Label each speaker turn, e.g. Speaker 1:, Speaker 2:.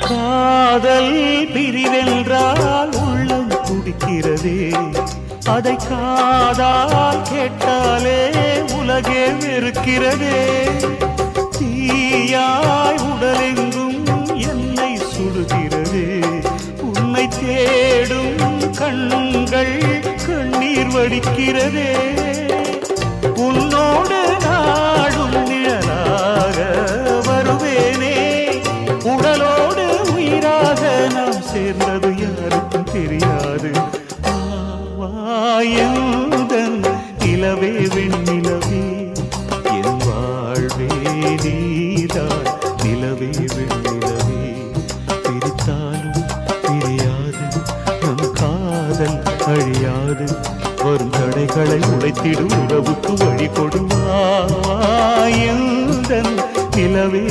Speaker 1: காதல் பிரிவென்றால் உள்ளம் துடிக்கிறதே, அதை காதால் கேட்டாலே உலகே வெறுக்கிறதே. தீயாய் உடலெங்கும் என்னை சுடுகிறதே, உன்னை தேடும் கண்கள் கண்ணீர் வடிக்கிறதே. உன்னோடு நாடும் நிழலாக வருவேனே, உடலோடு உயிராக நாம் சேர்ந்தது யாருக்கும் தெரியாது. ஆவாயந்தன் நிலவே வெண்ணிலவே, என் வாழ்வே நீதான் நிலவே வெண்ணிலவே. பிரித்தாலும் பிரியாது நம் காதல் அழியாது, வரும் தடைகளை உடைத்திடும் உறவுக்கு வழி கொடுவாயந்தன் நிலவே